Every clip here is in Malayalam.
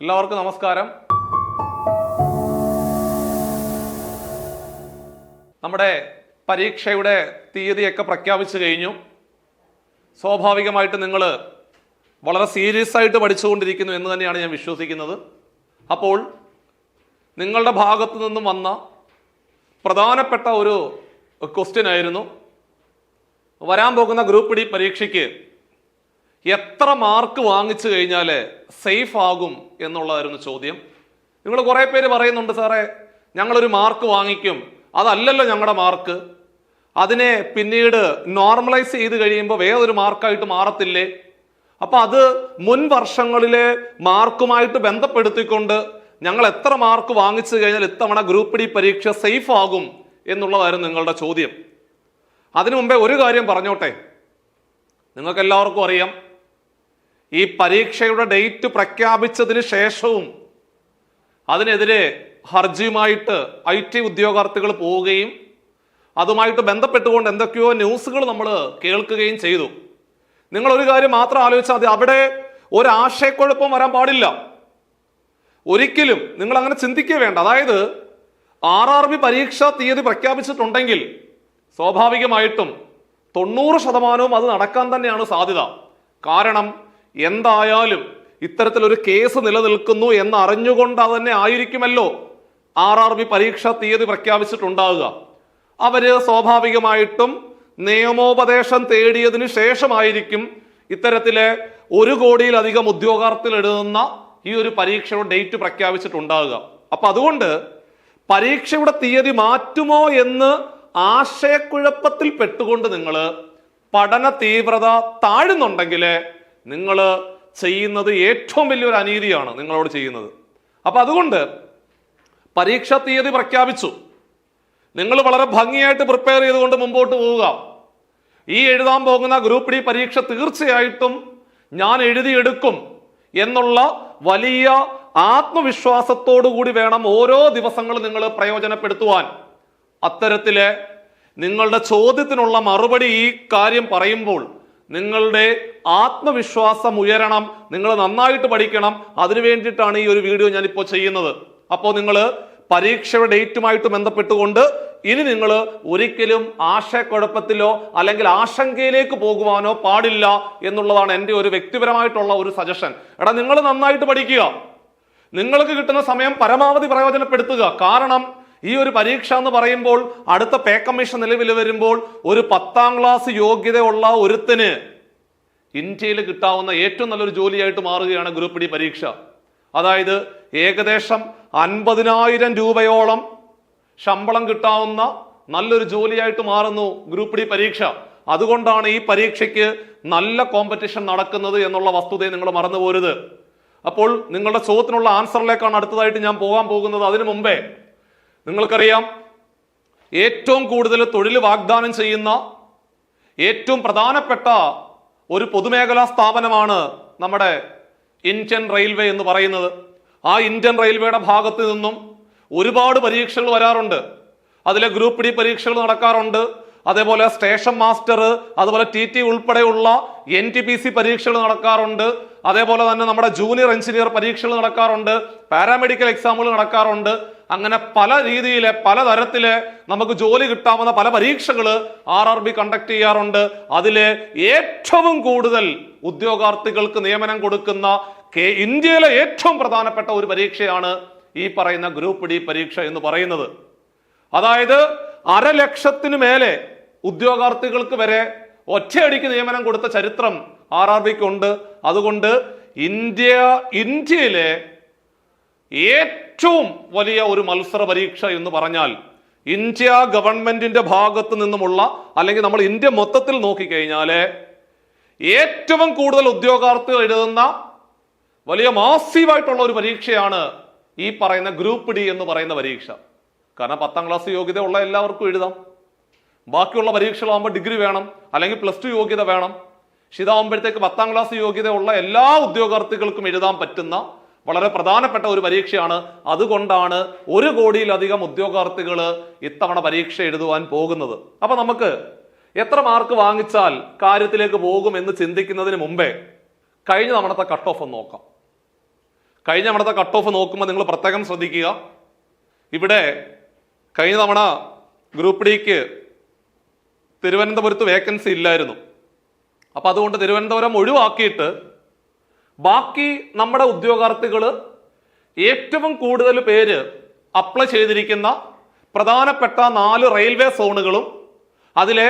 എല്ലാവർക്കും നമസ്കാരം. നമ്മുടെ പരീക്ഷയുടെ തീയതിയൊക്കെ പ്രഖ്യാപിച്ചു കഴിഞ്ഞു. സ്വാഭാവികമായിട്ട് നിങ്ങൾ വളരെ സീരിയസ് ആയിട്ട് പഠിച്ചുകൊണ്ടിരിക്കുന്നു എന്ന് തന്നെയാണ് ഞാൻ വിശ്വസിക്കുന്നത്. അപ്പോൾ നിങ്ങളുടെ ഭാഗത്തു നിന്നും വന്ന പ്രധാനപ്പെട്ട ഒരു ക്വസ്റ്റ്യൻ ആയിരുന്നു, വരാൻ പോകുന്ന ഗ്രൂപ്പ് ഡി പരീക്ഷയ്ക്ക് എത്ര മാർക്ക് വാങ്ങിച്ചു കഴിഞ്ഞാൽ സേഫ് ആകും എന്നുള്ളതായിരുന്നു ചോദ്യം. നിങ്ങൾ കുറേ പേര് പറയുന്നുണ്ട്, സാറേ ഞങ്ങളൊരു മാർക്ക് വാങ്ങിക്കും, അതല്ലല്ലോ ഞങ്ങളുടെ മാർക്ക്, അതിനെ പിന്നീട് നോർമലൈസ് ചെയ്ത് കഴിയുമ്പോൾ വേറൊരു മാർക്കായിട്ട് മാറത്തില്ലേ? അപ്പൊ അത് മുൻ വർഷങ്ങളിലെ മാർക്കുമായിട്ട് ബന്ധപ്പെടുത്തിക്കൊണ്ട് ഞങ്ങൾ എത്ര മാർക്ക് വാങ്ങിച്ചു കഴിഞ്ഞാൽ ഇത്തവണ ഗ്രൂപ്പ് ഡി പരീക്ഷ സേഫ് ആകും എന്നുള്ളതായിരുന്നു നിങ്ങളുടെ ചോദ്യം. അതിനു മുമ്പേ ഒരു കാര്യം പറഞ്ഞോട്ടെ. നിങ്ങൾക്ക് എല്ലാവർക്കും അറിയാം, ഈ പരീക്ഷയുടെ ഡേറ്റ് പ്രഖ്യാപിച്ചതിന് ശേഷവും അതിനെതിരെ ഹർജിയുമായിട്ട് IT ഉദ്യോഗാർത്ഥികൾ പോവുകയും അതുമായിട്ട് ബന്ധപ്പെട്ടുകൊണ്ട് എന്തൊക്കെയോ ന്യൂസുകൾ നമ്മൾ കേൾക്കുകയും ചെയ്തു. നിങ്ങൾ ഒരു കാര്യം മാത്രം ആലോചിച്ചാൽ മതി, അവിടെ ഒരാശയക്കുഴപ്പം വരാൻ പാടില്ല. ഒരിക്കലും നിങ്ങൾ അങ്ങനെ ചിന്തിക്കുക വേണ്ട. അതായത് RRB പരീക്ഷാ തീയതി പ്രഖ്യാപിച്ചിട്ടുണ്ടെങ്കിൽ സ്വാഭാവികമായിട്ടും 90% അത് നടക്കാൻ തന്നെയാണ് സാധ്യത. കാരണം എന്തായാലും ഇത്തരത്തിലൊരു കേസ് നിലനിൽക്കുന്നു എന്ന് അറിഞ്ഞുകൊണ്ട് തന്നെ ആയിരിക്കുമല്ലോ RRB പരീക്ഷാ തീയതി പ്രഖ്യാപിച്ചിട്ടുണ്ടാവുക. അവര് സ്വാഭാവികമായിട്ടും നിയമോപദേശം തേടിയതിനു ശേഷമായിരിക്കും ഇത്തരത്തിലെ 1 കോടിയിലധികം ഉദ്യോഗാർത്ഥികൾ എഴുതുന്ന ഈ ഒരു പരീക്ഷയുടെ ഡേറ്റ് പ്രഖ്യാപിച്ചിട്ടുണ്ടാവുക. അപ്പൊ അതുകൊണ്ട് പരീക്ഷയുടെ തീയതി മാറ്റുമോ എന്ന് ആശയക്കുഴപ്പത്തിൽ പെട്ടുകൊണ്ട് നിങ്ങൾ പഠന തീവ്രത താഴുന്നുണ്ടെങ്കിൽ നിങ്ങൾ ചെയ്യുന്നത് ഏറ്റവും വലിയൊരു അനീതിയാണ് നിങ്ങളോട് ചെയ്യുന്നത്. അപ്പൊ അതുകൊണ്ട് പരീക്ഷാ തീയതി പ്രഖ്യാപിച്ചു, നിങ്ങൾ വളരെ ഭംഗിയായിട്ട് പ്രിപ്പയർ ചെയ്തുകൊണ്ട് മുമ്പോട്ട് പോവുക. ഈ എഴുതാൻ പോകുന്ന ഗ്രൂപ്പ് ഡി പരീക്ഷ തീർച്ചയായിട്ടും ഞാൻ എഴുതിയെടുക്കും എന്നുള്ള വലിയ ആത്മവിശ്വാസത്തോടു കൂടി വേണം ഓരോ ദിവസങ്ങളും നിങ്ങൾ പ്രയോജനപ്പെടുത്തുവാൻ. അത്തരത്തിലെ നിങ്ങളുടെ ചോദ്യത്തിനുള്ള മറുപടി ഈ കാര്യം പറയുമ്പോൾ നിങ്ങളുടെ ആത്മവിശ്വാസം ഉയരണം, നിങ്ങൾ നന്നായിട്ട് പഠിക്കണം. അതിനു വേണ്ടിയിട്ടാണ് ഈ ഒരു വീഡിയോ ഞാനിപ്പോൾ ചെയ്യുന്നത്. അപ്പോൾ നിങ്ങൾ പരീക്ഷയുടെ ഡേറ്റുമായിട്ട് ബന്ധപ്പെട്ടുകൊണ്ട് ഇനി നിങ്ങൾ ഒരിക്കലും ആശയക്കുഴപ്പത്തിലോ അല്ലെങ്കിൽ ആശങ്കയിലേക്ക് പോകുവാനോ പാടില്ല എന്നുള്ളതാണ് എൻ്റെ ഒരു വ്യക്തിപരമായിട്ടുള്ള ഒരു സജഷൻ. എടാ, നിങ്ങൾ നന്നായിട്ട് പഠിക്കുക, നിങ്ങൾക്ക് കിട്ടുന്ന സമയം പരമാവധി പ്രയോജനപ്പെടുത്തുക. കാരണം ഈ ഒരു പരീക്ഷ എന്ന് പറയുമ്പോൾ അടുത്ത പേ കമ്മീഷൻ നിലവിൽ വരുമ്പോൾ ഒരു 10ാം ക്ലാസ് യോഗ്യതയുള്ള ഒരുത്തിന് ഇന്ത്യയിൽ കിട്ടാവുന്ന ഏറ്റവും നല്ലൊരു ജോലിയായിട്ട് മാറുകയാണ് ഗ്രൂപ്പ് ഡി പരീക്ഷ. അതായത് ഏകദേശം 50,000 രൂപയോളം ശമ്പളം കിട്ടാവുന്ന നല്ലൊരു ജോലിയായിട്ട് മാറുന്നു ഗ്രൂപ്പ് ഡി പരീക്ഷ. അതുകൊണ്ടാണ് ഈ പരീക്ഷയ്ക്ക് നല്ല കോമ്പറ്റീഷൻ നടക്കുന്നത് എന്നുള്ള വസ്തുതയെ നിങ്ങൾ മറന്നു പോരുത്. അപ്പോൾ നിങ്ങളുടെ ചോദ്യത്തിനുള്ള ആൻസറിലേക്കാണ് അടുത്തതായിട്ട് ഞാൻ പോകാൻ പോകുന്നത്. അതിനു മുമ്പേ നിങ്ങൾക്കറിയാം, ഏറ്റവും കൂടുതൽ തൊഴിൽ വാഗ്ദാനം ചെയ്യുന്ന ഏറ്റവും പ്രധാനപ്പെട്ട ഒരു പൊതുമേഖലാ സ്ഥാപനമാണ് നമ്മുടെ ഇന്ത്യൻ റെയിൽവേ എന്ന് പറയുന്നത്. ആ ഇന്ത്യൻ റെയിൽവേയുടെ ഭാഗത്ത് നിന്നും ഒരുപാട് പരീക്ഷകൾ വരാറുണ്ട്. അതിലെ ഗ്രൂപ്പ് ഡി പരീക്ഷകൾ നടക്കാറുണ്ട്, അതേപോലെ സ്റ്റേഷൻ മാസ്റ്റർ, അതുപോലെ TT ഉൾപ്പെടെയുള്ള NTPC പരീക്ഷകൾ നടക്കാറുണ്ട്. അതേപോലെ തന്നെ നമ്മുടെ ജൂനിയർ എഞ്ചിനീയർ പരീക്ഷകൾ നടക്കാറുണ്ട്, പാരാമെഡിക്കൽ എക്സാമുകൾ നടക്കാറുണ്ട്. അങ്ങനെ പല രീതിയിലെ പലതരത്തിലെ നമുക്ക് ജോലി കിട്ടാവുന്ന പല പരീക്ഷകൾ RRB കണ്ടക്ട് ചെയ്യാറുണ്ട്. അതിലെ ഏറ്റവും കൂടുതൽ ഉദ്യോഗാർത്ഥികൾക്ക് നിയമനം കൊടുക്കുന്ന ഇന്ത്യയിലെ ഏറ്റവും പ്രധാനപ്പെട്ട ഒരു പരീക്ഷയാണ് ഈ പറയുന്ന ഗ്രൂപ്പ് ഡി പരീക്ഷ എന്ന് പറയുന്നത്. അതായത് 500,000 മേലെ ഉദ്യോഗാർത്ഥികൾക്ക് വരെ ഒറ്റയടിക്ക് നിയമനം കൊടുത്ത ചരിത്രം RRBക്കുണ്ട്. അതുകൊണ്ട് ഇന്ത്യയിലെ ഏറ്റവും വലിയ ഒരു മത്സര പരീക്ഷ എന്ന് പറഞ്ഞാൽ ഇന്ത്യ ഗവൺമെന്റിന്റെ ഭാഗത്ത് നിന്നുമുള്ള, അല്ലെങ്കിൽ നമ്മൾ ഇന്ത്യ മൊത്തത്തിൽ നോക്കിക്കഴിഞ്ഞാൽ ഏറ്റവും കൂടുതൽ ഉദ്യോഗാർത്ഥികൾ എഴുതുന്ന വലിയ മാസീവായിട്ടുള്ള ഒരു പരീക്ഷയാണ് ഈ പറയുന്ന ഗ്രൂപ്പ് ഡി എന്ന് പറയുന്ന പരീക്ഷ. കാരണം 10ാം ക്ലാസ് യോഗ്യത ഉള്ള എല്ലാവർക്കും എഴുതാം. ബാക്കിയുള്ള പരീക്ഷകളാകുമ്പോൾ ഡിഗ്രി വേണം, അല്ലെങ്കിൽ +2 യോഗ്യത വേണം. ഇതാകുമ്പോഴത്തേക്ക് 10ാം ക്ലാസ് യോഗ്യത ഉള്ള എല്ലാ ഉദ്യോഗാർത്ഥികൾക്കും എഴുതാൻ പറ്റുന്ന വളരെ പ്രധാനപ്പെട്ട ഒരു പരീക്ഷയാണ്. അതുകൊണ്ടാണ് 1 കോടിയിലധികം ഉദ്യോഗാർത്ഥികൾ ഇത്തവണ പരീക്ഷ എഴുതുവാൻ പോകുന്നത്. അപ്പൊ നമുക്ക് എത്ര മാർക്ക് വാങ്ങിച്ചാൽ കാര്യത്തിലേക്ക് പോകും എന്ന് ചിന്തിക്കുന്നതിന് മുമ്പേ കഴിഞ്ഞ തവണത്തെ കട്ട് ഓഫ് ഒന്ന് നോക്കാം. കഴിഞ്ഞ തവണത്തെ കട്ട് ഓഫ് നോക്കുമ്പോൾ നിങ്ങൾ പ്രത്യേകം ശ്രദ്ധിക്കുക. ഇവിടെ കഴിഞ്ഞ തവണ ഗ്രൂപ്പ് ഡിക്ക് തിരുവനന്തപുരത്ത് വേക്കൻസി ഇല്ലായിരുന്നു. അപ്പൊ അതുകൊണ്ട് തിരുവനന്തപുരം ഒഴിവാക്കിയിട്ട് ബാക്കി നമ്മുടെ ഉദ്യോഗാർത്ഥികൾ ഏറ്റവും കൂടുതൽ പേര് അപ്ലൈ ചെയ്തിരിക്കുന്ന പ്രധാനപ്പെട്ട 4 റെയിൽവേ സോണുകളും അതിലെ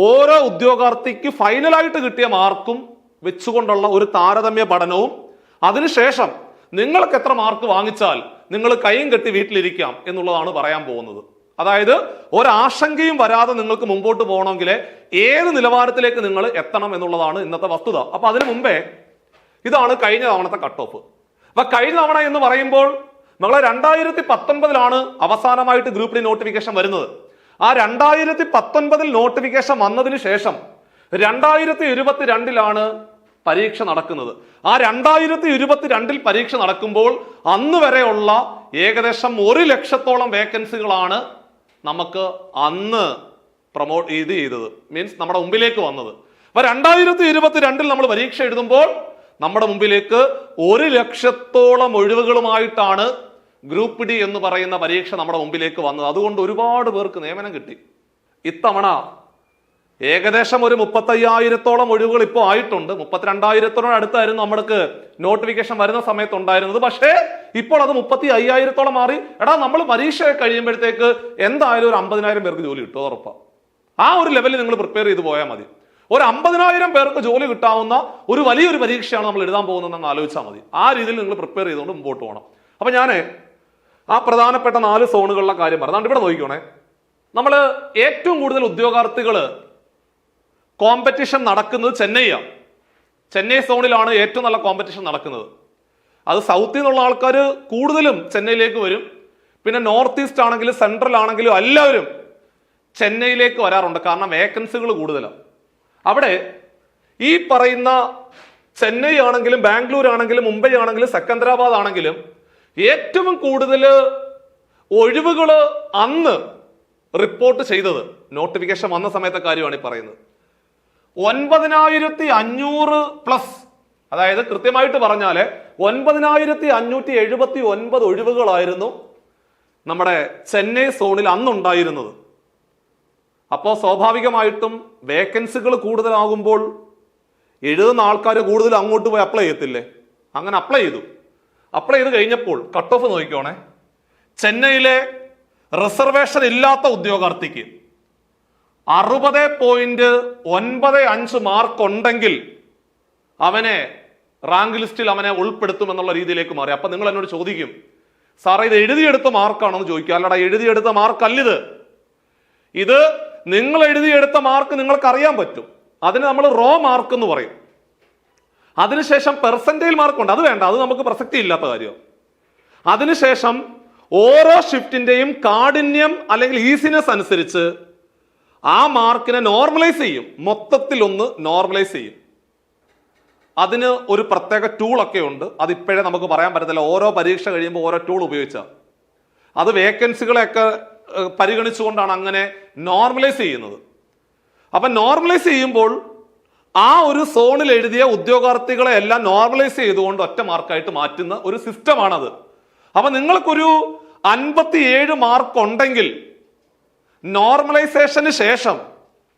ഓരോ ഉദ്യോഗാർത്ഥിക്ക് ഫൈനലായിട്ട് കിട്ടിയ മാർക്കും വെച്ചുകൊണ്ടുള്ള ഒരു താരതമ്യ പഠനവും അതിനുശേഷം നിങ്ങൾക്ക് എത്ര മാർക്ക് വാങ്ങിച്ചാൽ നിങ്ങൾ കൈയും കെട്ടി വീട്ടിലിരിക്കാം എന്നുള്ളതാണ് പറയാൻ പോകുന്നത്. അതായത് ഒരാശങ്കയും വരാതെ നിങ്ങൾക്ക് മുമ്പോട്ട് പോകണമെങ്കിൽ ഏത് നിലവാരത്തിലേക്ക് നിങ്ങൾ എത്തണം എന്നുള്ളതാണ് ഇന്നത്തെ വസ്തുത. അപ്പൊ അതിനു മുമ്പേ ഇതാണ് കഴിഞ്ഞ തവണത്തെ കട്ട് ഓഫ്. അപ്പൊ കഴിഞ്ഞ തവണ എന്ന് പറയുമ്പോൾ നമ്മളെ 2019 അവസാനമായിട്ട് ഗ്രൂപ്പ് ഡി നോട്ടിഫിക്കേഷൻ വരുന്നത്. ആ 2019 നോട്ടിഫിക്കേഷൻ വന്നതിന് ശേഷം 2022 പരീക്ഷ നടക്കുന്നത്. ആ 2022 പരീക്ഷ നടക്കുമ്പോൾ അന്ന് വരെയുള്ള ഏകദേശം 1 ലക്ഷത്തോളം വേക്കൻസികളാണ് നമുക്ക് അന്ന് പ്രൊമോട്ട് ചെയ്തത്, മീൻസ് നമ്മുടെ മുമ്പിലേക്ക് വന്നത്. അപ്പൊ 2022 നമ്മൾ പരീക്ഷ എഴുതുമ്പോൾ നമ്മുടെ മുമ്പിലേക്ക് 1 ലക്ഷത്തോളം ഒഴിവുകളുമായിട്ടാണ് ഗ്രൂപ്പ് ഡി എന്ന് പറയുന്ന പരീക്ഷ നമ്മുടെ മുമ്പിലേക്ക് വന്നത്. അതുകൊണ്ട് ഒരുപാട് പേർക്ക് നിയമനം കിട്ടി. ഇത്തവണ ഏകദേശം ഒരു 35,000-ഓളം ഒഴിവുകൾ ഇപ്പോൾ ആയിട്ടുണ്ട്. 32,000-ഓളം അടുത്തായിരുന്നു നമ്മൾക്ക് നോട്ടിഫിക്കേഷൻ വരുന്ന സമയത്ത് ഉണ്ടായിരുന്നത്. പക്ഷേ ഇപ്പോൾ അത് 35,000-ഓളം മാറി. എടാ, നമ്മൾ പരീക്ഷ കഴിയുമ്പോഴത്തേക്ക് എന്തായാലും ഒരു 50,000 പേർക്ക് ജോലി കിട്ടും, ഉറപ്പാണ്. ആ ഒരു ലെവലിൽ നിങ്ങൾ പ്രിപ്പയർ ചെയ്ത് പോയാൽ മതി. ഒരു 50,000 പേർക്ക് ജോലി കിട്ടാവുന്ന ഒരു വലിയൊരു പരീക്ഷയാണ് നമ്മൾ എഴുതാൻ പോകുന്നതെന്ന് ആലോചിച്ചാൽ മതി. ആ രീതിയിൽ നിങ്ങൾ പ്രിപ്പയർ ചെയ്തുകൊണ്ട് മുമ്പോട്ട് പോകണം. അപ്പൊ ഞാൻ ആ പ്രധാനപ്പെട്ട 4 സോണുകളിലെ കാര്യം പറഞ്ഞാൽ ഇവിടെ നോക്കിക്കോണേ. നമ്മൾ ഏറ്റവും കൂടുതൽ ഉദ്യോഗാർത്ഥികൾ കോമ്പറ്റീഷൻ നടക്കുന്നത് ചെന്നൈയാണ്. ചെന്നൈ സോണിലാണ് ഏറ്റവും നല്ല കോമ്പറ്റീഷൻ നടക്കുന്നത്. അത് സൗത്തിൽ നിന്നുള്ള ആൾക്കാർ കൂടുതലും ചെന്നൈയിലേക്ക് വരും. പിന്നെ നോർത്ത് ഈസ്റ്റ് ആണെങ്കിലും സെൻട്രൽ ആണെങ്കിലും എല്ലാവരും ചെന്നൈയിലേക്ക് വരാറുണ്ട്. കാരണം വേക്കൻസികൾ കൂടുതലാണ് അവിടെ. ഈ പറയുന്ന ചെന്നൈ ആണെങ്കിലും ബാംഗ്ലൂർ ആണെങ്കിലും മുംബൈ ആണെങ്കിലും സെക്കന്ദരാബാദ് ആണെങ്കിലും ഏറ്റവും കൂടുതൽ ഒഴിവുകൾ അന്ന് റിപ്പോർട്ട് ചെയ്തത് നോട്ടിഫിക്കേഷൻ വന്ന സമയത്തെ കാര്യമാണ് ഈ പറയുന്നത്. 9,500+, അതായത് കൃത്യമായിട്ട് പറഞ്ഞാല് 9,579 ഒഴിവുകളായിരുന്നു നമ്മുടെ ചെന്നൈ സോണിൽ അന്നുണ്ടായിരുന്നത്. അപ്പോൾ സ്വാഭാവികമായിട്ടും വേക്കൻസികൾ കൂടുതലാകുമ്പോൾ എഴുതുന്ന ആൾക്കാർ കൂടുതൽ അങ്ങോട്ട് പോയി അപ്ലൈ ചെയ്യത്തില്ലേ? അങ്ങനെ അപ്ലൈ ചെയ്ത് കഴിഞ്ഞപ്പോൾ കട്ട് ഓഫ് നോക്കിക്കോണേ. ചെന്നൈയിലെ റിസർവേഷൻ ഇല്ലാത്ത ഉദ്യോഗാർത്ഥിക്ക് 60.95 മാർക്ക് ഉണ്ടെങ്കിൽ അവനെ റാങ്ക് ലിസ്റ്റിൽ അവനെ ഉൾപ്പെടുത്തുമെന്നുള്ള രീതിയിലേക്ക് മാറി. അപ്പൊ നിങ്ങൾ എന്നോട് ചോദിക്കും, സാറേ ഇത് എഴുതിയെടുത്ത മാർക്കാണോ എന്ന് ചോദിക്കുക. അല്ലടാ, എഴുതിയെടുത്ത മാർക്കല്ലിത്. ഇത് നിങ്ങൾ എഴുതിയെടുത്ത മാർക്ക് നിങ്ങൾക്ക് അറിയാൻ പറ്റും. അതിന് നമ്മൾ റോ മാർക്ക് എന്ന് പറയും. അതിനുശേഷം പെർസെന്റേജ് മാർക്കുണ്ട്, അത് വേണ്ട, അത് നമുക്ക് പ്രസക്തി ഇല്ലാത്ത കാര്യം. അതിനുശേഷം ഓരോ ഷിഫ്റ്റിന്റെയും കാഠിന്യം അല്ലെങ്കിൽ ഈസിനെസ് അനുസരിച്ച് ആ മാർക്കിനെ നോർമലൈസ് ചെയ്യും. മൊത്തത്തിൽ ഒന്ന് നോർമലൈസ് ചെയ്യും. അതിന് ഒരു പ്രത്യേക ടൂളൊക്കെ ഉണ്ട്. അതിപ്പോഴേ നമുക്ക് പറയാൻ പറ്റത്തില്ല. ഓരോ പരീക്ഷ കഴിയുമ്പോൾ ഓരോ ടൂൾ ഉപയോഗിച്ചാൽ അത് വേക്കൻസികളെയൊക്കെ പരിഗണിച്ചുകൊണ്ടാണ് അങ്ങനെ നോർമലൈസ് ചെയ്യുന്നത്. അപ്പൊ നോർമലൈസ് ചെയ്യുമ്പോൾ ആ ഒരു സോണിൽ എഴുതിയ ഉദ്യോഗാർത്ഥികളെ എല്ലാം നോർമലൈസ് ചെയ്തുകൊണ്ട് ഒറ്റ മാർക്കായിട്ട് മാറ്റുന്ന ഒരു സിസ്റ്റമാണത്. അപ്പൊ നിങ്ങൾക്കൊരു 57 മാർക്ക് ഉണ്ടെങ്കിൽ നോർമലൈസേഷന് ശേഷം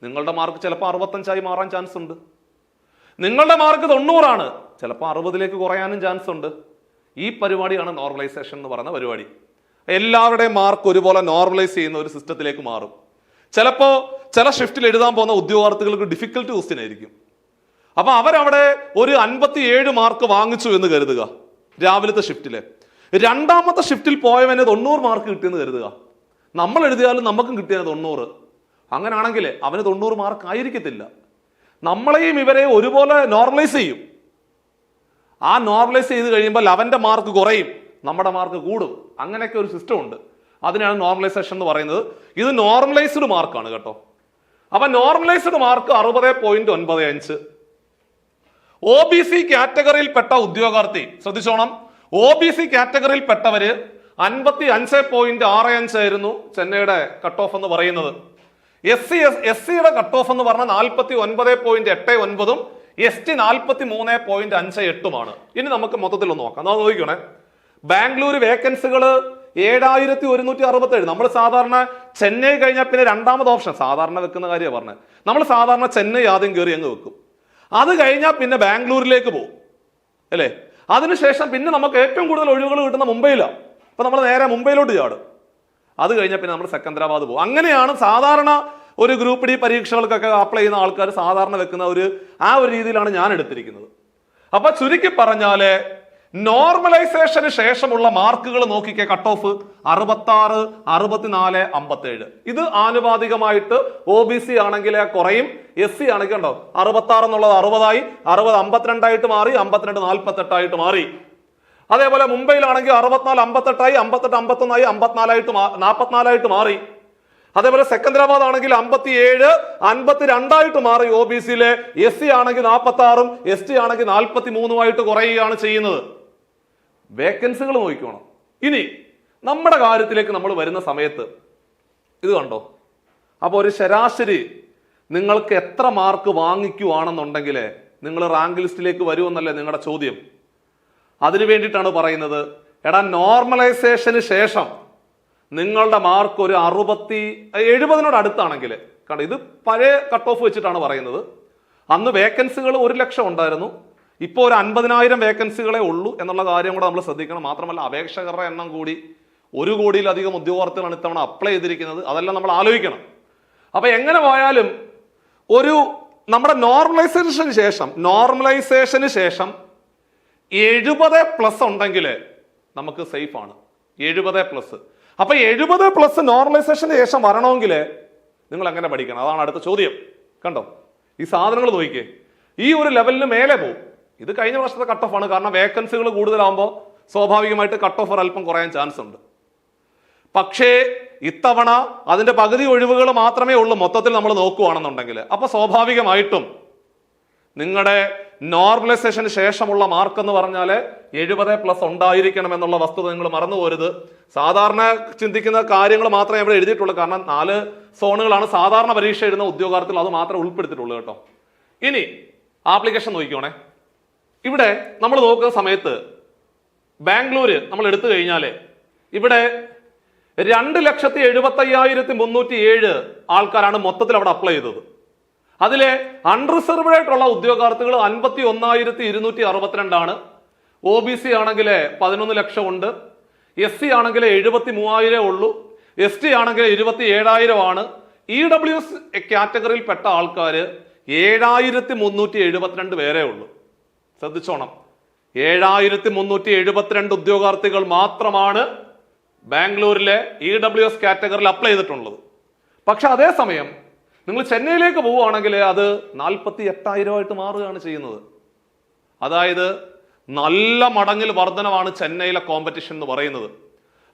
നിങ്ങളുടെ മാർക്ക് ചിലപ്പോൾ 65 മാറാൻ ചാൻസ് ഉണ്ട്. നിങ്ങളുടെ മാർക്ക് 90 ചിലപ്പോൾ 60 കുറയാനും ചാൻസ് ഉണ്ട്. ഈ പരിപാടിയാണ് നോർമലൈസേഷൻ എന്ന് പറയുന്ന പരിപാടി. എല്ലാവരുടെയും മാർക്ക് ഒരുപോലെ നോർമലൈസ് ചെയ്യുന്ന ഒരു സിസ്റ്റത്തിലേക്ക് മാറും. ചിലപ്പോൾ ചില ഷിഫ്റ്റിൽ എഴുതാൻ പോകുന്ന ഉദ്യോഗാർത്ഥികൾക്ക് ഡിഫിക്കൽട്ട് ക്വസ്റ്റ്യൻ ആയിരിക്കും. അപ്പൊ അവരവിടെ ഒരു 57 മാർക്ക് വാങ്ങിച്ചു എന്ന് കരുതുക. രാവിലത്തെ ഷിഫ്റ്റില് രണ്ടാമത്തെ ഷിഫ്റ്റിൽ പോയവന് 90 മാർക്ക് കിട്ടിയെന്ന് കരുതുക. നമ്മൾ എഴുതിയാലും നമുക്കും കിട്ടിയത് 90. അങ്ങനെയാണെങ്കിൽ അവന് 90 മാർക്ക് ആയിരിക്കത്തില്ല. നമ്മളെയും ഇവരെയും ഒരുപോലെ നോർമലൈസ് ചെയ്യും. ആ നോർമലൈസ് ചെയ്ത് കഴിയുമ്പോൾ അവന്റെ മാർക്ക് കുറയും, നമ്മുടെ മാർക്ക് കൂടും. അങ്ങനെയൊക്കെ ഒരു സിസ്റ്റം ഉണ്ട്. അതിനാണ് നോർമലൈസേഷൻ എന്ന് പറയുന്നത്. ഇത് നോർമലൈസ്ഡ് മാർക്കാണ് കേട്ടോ. അപ്പൊ നോർമലൈസ്ഡ് മാർക്ക് 60.95. OBC കാറ്റഗറിയിൽപ്പെട്ട ഉദ്യോഗാർത്ഥി ശ്രദ്ധിച്ചോണം. OBC കാറ്റഗറിയിൽപ്പെട്ടവര് 55.65 ആയിരുന്നു ചെന്നൈയുടെ കട്ട് ഓഫ് എന്ന് പറയുന്നത്. SCയുടെ കട്ട് ഓഫ് എന്ന് പറഞ്ഞാൽ 49.89, ST 43.58. ഇനി നമുക്ക് മൊത്തത്തിൽ ഒന്ന് നോക്കാം. നോക്കിക്കണേ. ബാംഗ്ലൂർ വേക്കൻസികൾ 7167. നമ്മൾ സാധാരണ ചെന്നൈ കഴിഞ്ഞാൽ പിന്നെ രണ്ടാമത് ഓപ്ഷൻ സാധാരണ വെക്കുന്ന കാര്യമാണ് പറഞ്ഞത്. നമ്മൾ സാധാരണ ചെന്നൈ ആദ്യം കയറി അങ്ങ് വെക്കും. അത് കഴിഞ്ഞാൽ പിന്നെ ബാംഗ്ലൂരിലേക്ക് പോകും അല്ലേ. അതിനുശേഷം പിന്നെ നമുക്ക് ഏറ്റവും കൂടുതൽ ഒഴിവുകൾ കിട്ടുന്ന മുംബൈയിലാണ്. അപ്പൊ നമ്മൾ നേരെ മുംബൈയിലോട്ട് ചാടും. അത് കഴിഞ്ഞാൽ പിന്നെ നമ്മൾ സെക്കന്ദരാബാദ് പോകും. അങ്ങനെയാണ് സാധാരണ ഒരു ഗ്രൂപ്പ് ഡി പരീക്ഷകൾക്കൊക്കെ അപ്ലൈ ചെയ്യുന്ന ആൾക്കാർ സാധാരണ വെക്കുന്ന ആ ഒരു രീതിയിലാണ് ഞാൻ എടുത്തിരിക്കുന്നത്. അപ്പൊ ചുരുക്കി പറഞ്ഞാല് നോർമലൈസേഷന് ശേഷമുള്ള മാർക്കുകൾ നോക്കിക്കേ. Cut off 66, 64, 57. ഇത് ആനുപാതികമായിട്ട് OBC ആണെങ്കിൽ കുറയും, SC ആണെങ്കിൽ ഉണ്ടോ 66 എന്നുള്ളത് 60 52 ആയിട്ട് മാറി, 52 48 ആയിട്ട് മാറി. അതേപോലെ മുംബൈയിലാണെങ്കിൽ 64 58 58 51 54 ആയിട്ട് മാറി. അതേപോലെ സെക്കന്ദരാബാദ് ആണെങ്കിൽ 57 52 ആയിട്ട് മാറി OBCയിലെ. SC ആണെങ്കിൽ 46, ST ആണെങ്കിൽ 43 കുറയുകയാണ് ചെയ്യുന്നത്. വേക്കൻസികൾ നോക്കിക്കോണം. ഇനി നമ്മുടെ കാര്യത്തിലേക്ക് നമ്മൾ വരുന്ന സമയത്ത് ഇത് കണ്ടോ. അപ്പൊ ഒരു ശരാശരി നിങ്ങൾക്ക് എത്ര മാർക്ക് വാങ്ങിക്കുവാണെന്നുണ്ടെങ്കിൽ നിങ്ങൾ റാങ്ക് ലിസ്റ്റിലേക്ക് വരുമെന്നല്ലേ നിങ്ങളുടെ ചോദ്യം. അതിനു വേണ്ടിയിട്ടാണ് പറയുന്നത്, എടാ നോർമലൈസേഷന് ശേഷം നിങ്ങളുടെ മാർക്ക് ഒരു 70 അടുത്താണെങ്കിൽ, കാരണം ഇത് പഴയ കട്ട് ഓഫ് വെച്ചിട്ടാണ് പറയുന്നത്. അന്ന് വേക്കൻസികൾ 1,00,000 ഉണ്ടായിരുന്നു. ഇപ്പോൾ ഒരു 50,000 വേക്കൻസികളെ ഉള്ളൂ എന്നുള്ള കാര്യം കൂടെ നമ്മൾ ശ്രദ്ധിക്കണം. മാത്രമല്ല അപേക്ഷകരുടെ എണ്ണം കൂടി 1 കോടിയിലധികം ഉദ്യോഗാർത്ഥികളാണ് ഇത്തവണ അപ്ലൈ ചെയ്തിരിക്കുന്നത്. അതെല്ലാം നമ്മൾ ആലോചിക്കണം. അപ്പൊ എങ്ങനെ പോയാലും നമ്മുടെ നോർമലൈസേഷന് ശേഷം 70+ ഉണ്ടെങ്കിൽ നമുക്ക് സേഫ് ആണ്. 70+. അപ്പൊ 70+ നോർമലൈസേഷന് ശേഷം വരണമെങ്കിൽ നിങ്ങൾ എങ്ങനെ പഠിക്കണം? അതാണ് അടുത്ത ചോദ്യം. കണ്ടോ, ഈ സാധനങ്ങൾ നോക്കിക്കേ. ഈ ഒരു ലെവലിന് മേലെ പോകും. ഇത് കഴിഞ്ഞ വർഷത്തെ കട്ട് ഓഫ് ആണ്. കാരണം വേക്കൻസികൾ കൂടുതലാകുമ്പോൾ സ്വാഭാവികമായിട്ട് കട്ട് ഓഫ് അല്പം കുറയാൻ ചാൻസ് ഉണ്ട്. പക്ഷേ ഇത്തവണ അതിന്റെ പകുതി ഒഴിവുകൾ മാത്രമേ ഉള്ളൂ മൊത്തത്തിൽ നമ്മൾ നോക്കുകയാണെന്നുണ്ടെങ്കിൽ. അപ്പൊ സ്വാഭാവികമായിട്ടും നിങ്ങളുടെ നോർമലൈസേഷന് ശേഷമുള്ള മാർക്ക് എന്ന് പറഞ്ഞാൽ 70+ ഉണ്ടായിരിക്കണം എന്നുള്ള വസ്തുത നിങ്ങൾ മറന്നു പോരുത്. സാധാരണ ചിന്തിക്കുന്ന കാര്യങ്ങൾ മാത്രമേ ഇവിടെ എഴുതിയിട്ടുള്ളൂ. കാരണം 4 സോണുകളാണ് സാധാരണ പരീക്ഷ എഴുതുന്ന ഉദ്യോഗാർത്ഥികൾ, അത് മാത്രമേ ഉൾപ്പെടുത്തിയിട്ടുള്ളൂ കേട്ടോ. ഇനി ആപ്ലിക്കേഷൻ നോക്കിക്കോണേ. ഇവിടെ നമ്മൾ നോക്കുന്ന സമയത്ത് ബാംഗ്ലൂര് നമ്മൾ എടുത്തു കഴിഞ്ഞാൽ ഇവിടെ 2,75,307 ആൾക്കാരാണ് മൊത്തത്തിൽ അവിടെ അപ്ലൈ ചെയ്തത്. അതിലെ അൺറിസർവ്ഡ് ആയിട്ടുള്ള ഉദ്യോഗാർത്ഥികൾ 51,262 ആണ്. OBC ആണെങ്കിൽ 11 ലക്ഷം ഉണ്ട്. SC ആണെങ്കിൽ 73,000 ഉള്ളൂ. ST ആണെങ്കിൽ 27,000 ആണ്. EWS കാറ്റഗറിയിൽ പെട്ട ആൾക്കാർ 7,372 പേരേ ഉള്ളൂ. ശ്രദ്ധിച്ചോണം, 7,372 ഉദ്യോഗാർത്ഥികൾ മാത്രമാണ് ബാംഗ്ലൂരിലെ EWS കാറ്റഗറിയിൽ അപ്ലൈ ചെയ്തിട്ടുള്ളത്. പക്ഷെ അതേസമയം നിങ്ങൾ ചെന്നൈയിലേക്ക് പോവുകയാണെങ്കിൽ അത് 48,000 ആയിട്ട് മാറുകയാണ് ചെയ്യുന്നത്. അതായത് നല്ല മടങ്ങിൽ വർധനമാണ് ചെന്നൈയിലെ കോമ്പറ്റീഷൻ എന്ന് പറയുന്നത്.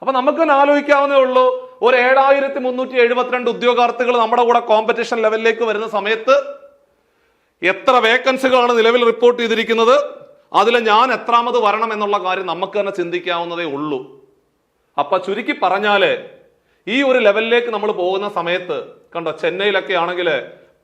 അപ്പൊ നമുക്ക് തന്നെ ആലോചിക്കാവുന്നേ ഉള്ളൂ, ഒരു 7,372 ഉദ്യോഗാർത്ഥികൾ നമ്മുടെ കൂടെ കോമ്പറ്റീഷൻ ലെവലിലേക്ക് വരുന്ന സമയത്ത് എത്ര വേക്കൻസികളാണ് നിലവിൽ റിപ്പോർട്ട് ചെയ്തിരിക്കുന്നത്, അതിൽ ഞാൻ എത്രാമത് വരണം എന്നുള്ള കാര്യം നമുക്ക് തന്നെ ചിന്തിക്കാവുന്നതേ ഉള്ളൂ. അപ്പൊ ചുരുക്കി പറഞ്ഞാല് ഈ ഒരു ലെവലിലേക്ക് നമ്മൾ പോകുന്ന സമയത്ത് കണ്ടോ, ചെന്നൈയിലൊക്കെ ആണെങ്കിൽ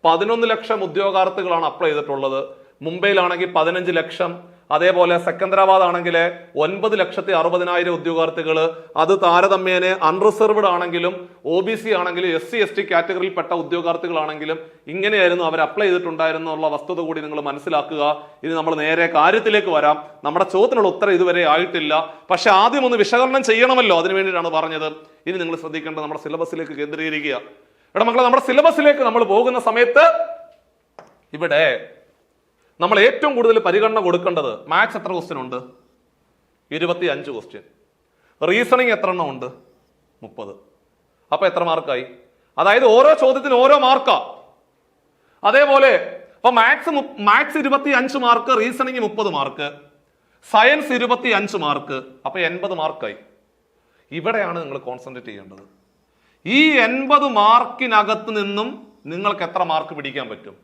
11 ലക്ഷം ഉദ്യോഗാർത്ഥികളാണ് അപ്ലൈ ചെയ്തിട്ടുള്ളത്. മുംബൈയിലാണെങ്കിൽ 15 ലക്ഷം. അതേപോലെ സെക്കന്ദരാബാദ് ആണെങ്കിൽ 9,60,000 ഉദ്യോഗാർത്ഥികൾ. അത് താരതമ്യേന അൺറിസർവ്ഡ് ആണെങ്കിലും OBC ആണെങ്കിലും SC ST കാറ്റഗറിയിൽ പെട്ട ഉദ്യോഗാർത്ഥികളാണെങ്കിലും ഇങ്ങനെയായിരുന്നു അവർ അപ്ലൈ ചെയ്തിട്ടുണ്ടായിരുന്നുള്ള വസ്തുത കൂടി നിങ്ങൾ മനസ്സിലാക്കുക. ഇനി നമ്മൾ നേരെ കാര്യത്തിലേക്ക് വരാം. നമ്മുടെ ചോദ്യത്തിനുള്ള ഉത്തരം ഇതുവരെ ആയിട്ടില്ല. പക്ഷെ ആദ്യം ഒന്ന് വിശകലനം ചെയ്യണമല്ലോ, അതിനു വേണ്ടിയിട്ടാണ് പറഞ്ഞത്. ഇനി നിങ്ങൾ ശ്രദ്ധിക്കേണ്ടത് നമ്മുടെ സിലബസിലേക്ക് കേന്ദ്രീകരിക്കുക. ഇവിടെ മക്കളെ, നമ്മുടെ സിലബസിലേക്ക് നമ്മൾ പോകുന്ന സമയത്ത് ഇവിടെ നമ്മൾ ഏറ്റവും കൂടുതൽ പരിഗണന കൊടുക്കേണ്ടത് മാത്സ് എത്ര ക്വസ്റ്റ്യൻ ഉണ്ട്? 25 ക്വസ്റ്റ്യൻ. റീസണിങ് എത്ര എണ്ണം ഉണ്ട്? 30. അപ്പൊ എത്ര മാർക്കായി? അതായത് ഓരോ ചോദ്യത്തിന് ഓരോ മാർക്കാ. അതേപോലെ അപ്പൊ maths 25 mark, reasoning 30 mark, science 25 mark. അപ്പൊ 80 മാർക്കായി. ഇവിടെയാണ് നിങ്ങൾ കോൺസെൻട്രേറ്റ് ചെയ്യേണ്ടത്. ഈ 80 മാർക്കിനകത്ത് നിന്നും നിങ്ങൾക്ക് എത്ര മാർക്ക് പിടിക്കാൻ പറ്റും?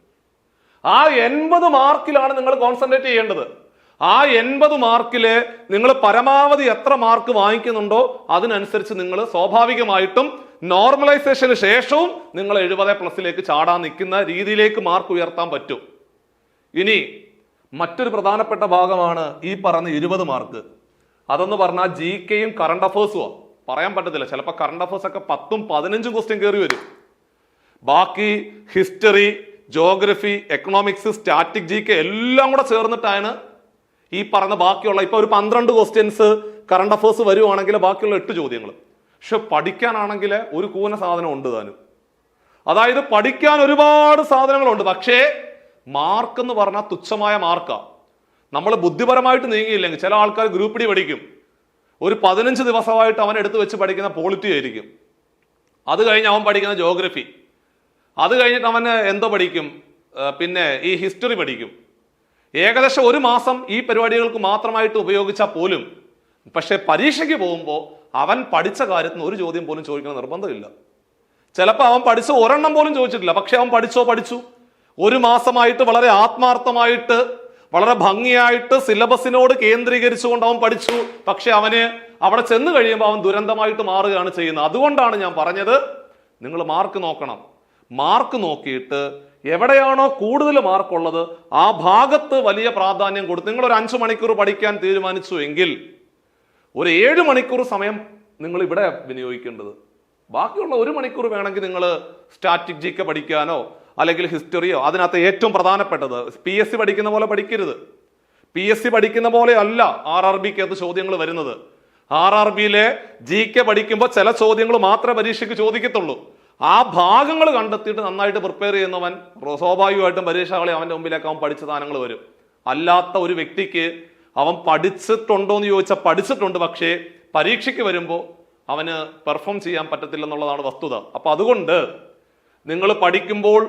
ആ 80 മാർക്കിലാണ് നിങ്ങൾ കോൺസെൻട്രേറ്റ് ചെയ്യേണ്ടത്. ആ 80 മാർക്കില് നിങ്ങൾ പരമാവധി എത്ര മാർക്ക് വാങ്ങിക്കുന്നുണ്ടോ അതിനനുസരിച്ച് നിങ്ങൾ സ്വാഭാവികമായിട്ടും നോർമലൈസേഷന് ശേഷവും നിങ്ങൾ 70+ ചാടാൻ നിൽക്കുന്ന രീതിയിലേക്ക് മാർക്ക് ഉയർത്താൻ പറ്റും. ഇനി മറ്റൊരു പ്രധാനപ്പെട്ട ഭാഗമാണ് ഈ പറഞ്ഞ 20 മാർക്ക്. അതെന്ന് പറഞ്ഞാൽ ജി കെയും കറണ്ട് അഫേഴ്സും പറയാൻ പറ്റത്തില്ല. ചിലപ്പോൾ കറണ്ട് അഫേഴ്സ് ഒക്കെ 10ഉം 15ഉം ക്വസ്റ്റ്യൻ കയറി വരും. ബാക്കി history, geography, economics, static, G K എല്ലാം കൂടെ ചേർന്നിട്ടാണ് ഈ പറഞ്ഞ ബാക്കിയുള്ള ഇപ്പൊ ഒരു 12 ക്വസ്റ്റ്യൻസ് കറണ്ട് അഫേഴ്സ് വരുവാണെങ്കിൽ ബാക്കിയുള്ള 8 ചോദ്യങ്ങൾ. പക്ഷെ പഠിക്കാനാണെങ്കിൽ ഒരു കൂന സാധനം ഉണ്ട് താനും. അതായത് പഠിക്കാൻ ഒരുപാട് സാധനങ്ങളുണ്ട്. പക്ഷേ മാർക്ക് എന്ന് പറഞ്ഞാൽ തുച്ഛമായ മാർക്കാ. നമ്മൾ ബുദ്ധിപരമായിട്ട് നീങ്ങിയില്ലെങ്കിൽ ചില ആൾക്കാർ ഗ്രൂപ്പ് ഡി പഠിക്കും, ഒരു 15 ദിവസമായിട്ട് അവൻ എടുത്തു വെച്ച് പഠിക്കുന്ന പോളിറ്റി ആയിരിക്കും. അത് കഴിഞ്ഞ് അവൻ പഠിക്കുന്ന ജോഗ്രഫി, അത് കഴിഞ്ഞിട്ട് അവന് എന്തോ പഠിക്കും, പിന്നെ ഈ ഹിസ്റ്ററി പഠിക്കും. ഏകദേശം ഒരു മാസം ഈ പരിപാടികൾക്ക് മാത്രമായിട്ട് ഉപയോഗിച്ചാൽ പോലും പക്ഷെ പരീക്ഷയ്ക്ക് പോകുമ്പോൾ അവൻ പഠിച്ച കാര്യത്തിന് ഒരു ചോദ്യം പോലും ചോദിക്കുന്ന നിർബന്ധമില്ല. ചിലപ്പോൾ അവൻ പഠിച്ച ഒരെണ്ണം പോലും ചോദിച്ചിട്ടില്ല, പക്ഷെ അവൻ പഠിച്ചു. ഒരു മാസമായിട്ട് വളരെ ആത്മാർത്ഥമായിട്ട് വളരെ ഭംഗിയായിട്ട് സിലബസിനോട് കേന്ദ്രീകരിച്ചുകൊണ്ട് അവൻ പഠിച്ചു. പക്ഷെ അവന് അവിടെ ചെന്ന് കഴിയുമ്പോൾ അവൻ ദുരന്തമായിട്ട് മാറുകയാണ് ചെയ്യുന്നത്. അതുകൊണ്ടാണ് ഞാൻ പറഞ്ഞത്, നിങ്ങൾ മാർക്ക് നോക്കണം. മാർക്ക് നോക്കിയിട്ട് എവിടെയാണോ കൂടുതൽ മാർക്കുള്ളത് ആ ഭാഗത്ത് വലിയ പ്രാധാന്യം കൊടുത്ത് നിങ്ങൾ ഒരു 5 മണിക്കൂർ പഠിക്കാൻ തീരുമാനിച്ചു എങ്കിൽ ഒരു 7 മണിക്കൂർ സമയം നിങ്ങൾ ഇവിടെ വിനിയോഗിക്കേണ്ടത്. ബാക്കിയുള്ള 1 മണിക്കൂർ വേണമെങ്കിൽ നിങ്ങൾ സ്റ്റാറ്റിക് ജി കെ പഠിക്കാനോ അല്ലെങ്കിൽ ഹിസ്റ്ററിയോ, അതിനകത്ത് ഏറ്റവും പ്രധാനപ്പെട്ടത് PSC പഠിക്കുന്ന പോലെ പഠിക്കരുത്. PSC പഠിക്കുന്ന പോലെ അല്ല RRBക്കകത്ത് ചോദ്യങ്ങൾ വരുന്നത്. RRBയിലെ ജി കെ പഠിക്കുമ്പോൾ ചില ചോദ്യങ്ങൾ മാത്രമേ പരീക്ഷയ്ക്ക് ചോദിക്കത്തുള്ളൂ. ആ ഭാഗങ്ങൾ കണ്ടെത്തിയിട്ട് നന്നായിട്ട് പ്രിപ്പയർ ചെയ്യുന്നവൻ സ്വാഭാവികമായിട്ടും പരീക്ഷകളെ അവന്റെ മുമ്പിലേക്ക് അവൻ പഠിച്ച സാധനങ്ങൾ വരും. അല്ലാത്ത ഒരു വ്യക്തിക്ക് അവൻ പഠിച്ചിട്ടുണ്ടോ എന്ന് ചോദിച്ചാൽ പഠിച്ചിട്ടുണ്ട്, പക്ഷേ പരീക്ഷയ്ക്ക് വരുമ്പോൾ അവന് പെർഫോം ചെയ്യാൻ പറ്റത്തില്ലെന്നുള്ളതാണ് വസ്തുത. അപ്പൊ അതുകൊണ്ട് നിങ്ങൾ പഠിക്കുമ്പോൾ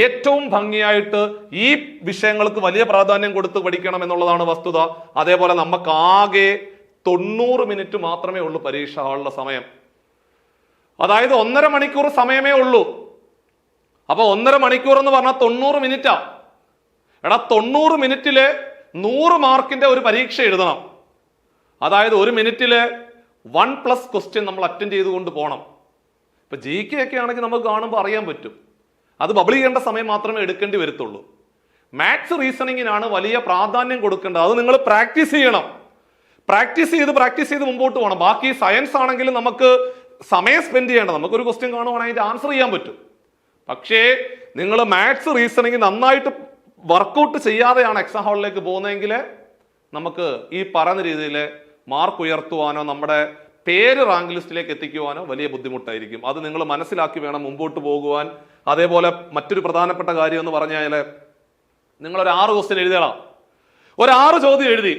ഏറ്റവും ഭംഗിയായിട്ട് ഈ വിഷയങ്ങൾക്ക് വലിയ പ്രാധാന്യം കൊടുത്ത് പഠിക്കണം എന്നുള്ളതാണ് വസ്തുത. അതേപോലെ നമുക്ക് ആകെ 90 മിനിറ്റ് മാത്രമേ ഉള്ളൂ പരീക്ഷ ഹാളിലെ സമയം. അതായത് 1.5 മണിക്കൂർ സമയമേ ഉള്ളൂ. അപ്പൊ 1.5 മണിക്കൂർ എന്ന് പറഞ്ഞാൽ 90 മിനിറ്റാ. എടാ 90 മിനിറ്റില് 100 മാർക്കിന്റെ ഒരു പരീക്ഷ എഴുതണം. അതായത് 1 മിനിറ്റില് 1+ ക്വസ്റ്റ്യൻ നമ്മൾ അറ്റൻഡ് ചെയ്തുകൊണ്ട് പോകണം. ഇപ്പൊ ജി കെ ഒക്കെ ആണെങ്കിൽ നമുക്ക് കാണുമ്പോൾ അറിയാൻ പറ്റും. അത് ബബിൾ ചെയ്യേണ്ട സമയം മാത്രമേ എടുക്കേണ്ടി വരത്തുള്ളൂ. മാത്സ് റീസണിങ്ങിനാണ് വലിയ പ്രാധാന്യം കൊടുക്കേണ്ടത്. അത് നിങ്ങൾ പ്രാക്ടീസ് ചെയ്യണം. പ്രാക്ടീസ് ചെയ്ത് മുമ്പോട്ട് പോകണം. ബാക്കി സയൻസ് ആണെങ്കിൽ നമുക്ക് സമയം സ്പെൻഡ് ചെയ്യേണ്ട, നമുക്കൊരു ക്വസ്റ്റ്യൻ കാണുവാണെങ്കിൽ ആൻസർ ചെയ്യാൻ പറ്റും. പക്ഷേ നിങ്ങൾ മാത്സ് റീസണിങ് നന്നായിട്ട് വർക്കൗട്ട് ചെയ്യാതെയാണ് എക്സാം ഹാളിലേക്ക് പോകുന്നതെങ്കിൽ നമുക്ക് ഈ പറയുന്ന രീതിയിൽ മാർക്ക് ഉയർത്തുവാനോ നമ്മുടെ പേര് റാങ്ക് ലിസ്റ്റിലേക്ക് എത്തിക്കുവാനോ വലിയ ബുദ്ധിമുട്ടായിരിക്കും. അത് നിങ്ങൾ മനസ്സിലാക്കി വേണം മുമ്പോട്ട് പോകുവാൻ. അതേപോലെ മറ്റൊരു പ്രധാനപ്പെട്ട കാര്യം എന്ന് പറഞ്ഞാൽ നിങ്ങൾ ഒരു 6 ക്വസ്റ്റ്യൻ എഴുതണം. ഒരു 6 ചോദ്യം എഴുതി,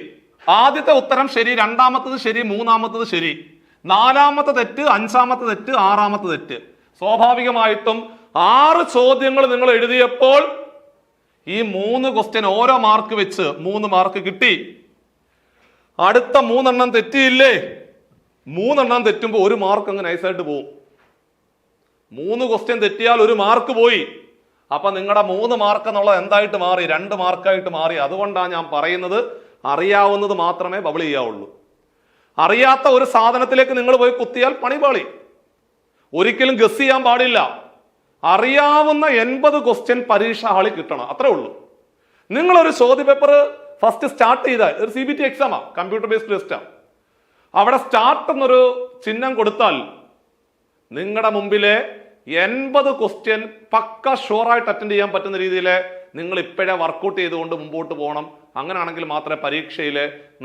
ആദ്യത്തെ ഉത്തരം ശരി, രണ്ടാമത്തത് ശരി, മൂന്നാമത്തത് ശരി, 4ാമത്തെ തെറ്റ്, 5ാമത്തെ തെറ്റ്, 6ാമത്തെ തെറ്റ്. സ്വാഭാവികമായിട്ടും 6 ചോദ്യങ്ങൾ നിങ്ങൾ എഴുതിയപ്പോൾ ഈ 3 ക്വസ്റ്റ്യൻ ഓരോ മാർക്ക് വെച്ച് 3 മാർക്ക് കിട്ടി. അടുത്ത 3 എണ്ണം തെറ്റിയില്ലേ? 3 എണ്ണം തെറ്റുമ്പോൾ 1 മാർക്ക് അങ്ങ് നൈസായിട്ട് പോവും. 3 ക്വസ്റ്റ്യൻ തെറ്റിയാൽ 1 മാർക്ക് പോയി. അപ്പൊ നിങ്ങളുടെ 3 മാർക്ക് എന്നുള്ളത് എന്തായിട്ട് മാറി? 2 മാർക്കായിട്ട് മാറി. അതുകൊണ്ടാണ് ഞാൻ പറയുന്നത്, അറിയാവുന്നത് മാത്രമേ ബബിൾ ചെയ്യാവുള്ളൂ. അറിയാത്ത ഒരു സാധനത്തിലേക്ക് നിങ്ങൾ പോയി കുത്തിയാൽ പണിപാളി. ഒരിക്കലും ഗസ് ചെയ്യാൻ പാടില്ല. അറിയാവുന്ന 80 ക്വസ്റ്റ്യൻ പരീക്ഷ ഹാളിൽ കിട്ടണം, അത്രേ ഉള്ളൂ. നിങ്ങളൊരു ചോദ്യ പേപ്പർ ഫസ്റ്റ് സ്റ്റാർട്ട് ചെയ്താൽ ഒരു CBT എക്സാമാ, കമ്പ്യൂട്ടർ ബേസ്ഡ് ടെസ്റ്റാ, അവിടെ സ്റ്റാർട്ട് എന്നൊരു ചിഹ്നം കൊടുത്താൽ നിങ്ങളുടെ മുമ്പിലെ 80 ക്വസ്റ്റ്യൻ പക്ക ഷുവറായിട്ട് അറ്റൻഡ് ചെയ്യാൻ പറ്റുന്ന രീതിയിൽ നിങ്ങൾ ഇപ്പോഴേ വർക്കൗട്ട് ചെയ്തുകൊണ്ട് മുമ്പോട്ട് പോകണം. അങ്ങനെയാണെങ്കിൽ മാത്രമേ പരീക്ഷയിൽ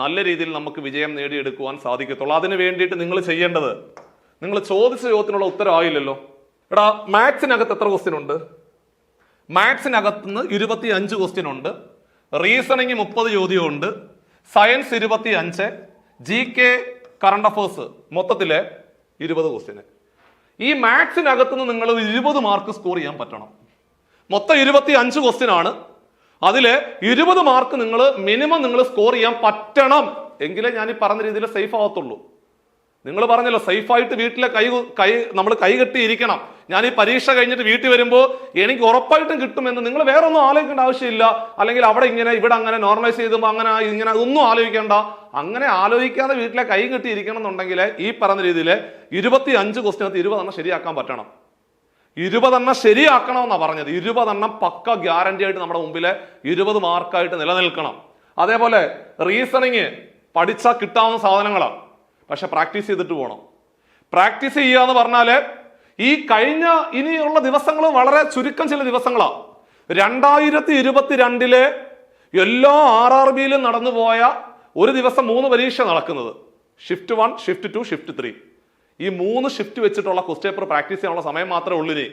നല്ല രീതിയിൽ നമുക്ക് വിജയം നേടിയെടുക്കുവാൻ സാധിക്കത്തുള്ളൂ. അതിന് വേണ്ടിയിട്ട് നിങ്ങൾ ചെയ്യേണ്ടത്, നിങ്ങൾ ചോദിച്ച ചോദ്യത്തിനുള്ള ഉത്തരം ആയില്ലല്ലോ. എടാ മാത്സിനകത്ത് എത്ര ക്വസ്റ്റ്യൻ ഉണ്ട്? മാത്സിനകത്തുനിന്ന് 25 ക്വസ്റ്റ്യൻ ഉണ്ട്. റീസണിങ് 30 ചോദ്യമുണ്ട്. Science 25, G K current affairs മൊത്തത്തില് 20 ക്വസ്റ്റ്യന്. ഈ മാത്സിനകത്തുനിന്ന് നിങ്ങൾ 20 മാർക്ക് സ്കോർ ചെയ്യാൻ പറ്റണം. മൊത്തം 25 ക്വസ്റ്റ്യൻ ആണ്. അതില് 20 മാർക്ക് നിങ്ങൾ മിനിമം നിങ്ങൾ സ്കോർ ചെയ്യാൻ പറ്റണം. എങ്കിലേ ഞാൻ ഈ പറഞ്ഞ രീതിയിൽ സേഫ് ആവത്തുള്ളൂ. നിങ്ങൾ പറഞ്ഞല്ലോ സേഫായിട്ട് വീട്ടിലെ നമ്മൾ കൈ കെട്ടിയിരിക്കണം. ഞാൻ ഈ പരീക്ഷ കഴിഞ്ഞിട്ട് വീട്ടിൽ വരുമ്പോൾ എനിക്ക് ഉറപ്പായിട്ടും കിട്ടുമെന്ന് നിങ്ങൾ വേറെ ഒന്നും ആലോചിക്കേണ്ട ആവശ്യമില്ല. അല്ലെങ്കിൽ അവിടെ ഇങ്ങനെ ഇവിടെ അങ്ങനെ നോർമലൈസ് ചെയ്തുമ്പോൾ അങ്ങനെ ഇങ്ങനെ ഒന്നും ആലോചിക്കേണ്ട. അങ്ങനെ ആലോചിക്കാതെ വീട്ടിലെ കൈ കെട്ടിയിരിക്കണം എന്നുണ്ടെങ്കിൽ ഈ പറഞ്ഞ രീതിയിൽ 25 ക്വസ്റ്റ്യനകത്ത് 20 എണ്ണം ശരിയാക്കാൻ പറ്റണം. 20 എണ്ണം ശരിയാക്കണമെന്നാണ് പറഞ്ഞത്. 20 എണ്ണം പക്ക ഗ്യാരണ്ടി ആയിട്ട് നമ്മുടെ മുമ്പിൽ 20 മാർക്കായിട്ട് നിലനിൽക്കണം. അതേപോലെ റീസണിങ് പഠിച്ചാൽ കിട്ടാവുന്ന സാധനങ്ങളാണ്. പക്ഷെ പ്രാക്ടീസ് ചെയ്തിട്ട് പോകണം. പ്രാക്ടീസ് ചെയ്യുക എന്ന് പറഞ്ഞാല് ഈ കഴിഞ്ഞ ഇനിയുള്ള ദിവസങ്ങൾ വളരെ ചുരുക്കം ചില ദിവസങ്ങളാണ്. 2022 എല്ലാ RRBയിലും നടന്നുപോയ ഒരു ദിവസം 3 പരീക്ഷ നടക്കുന്നത്. Shift 1, shift 2, shift 3. ഈ 3 ഷിഫ്റ്റ് വെച്ചിട്ടുള്ള ക്വസ്റ്റ്യൻ പേപ്പർ പ്രാക്ടീസ് ചെയ്യാനുള്ള സമയം മാത്രമേ ഉള്ളൂ.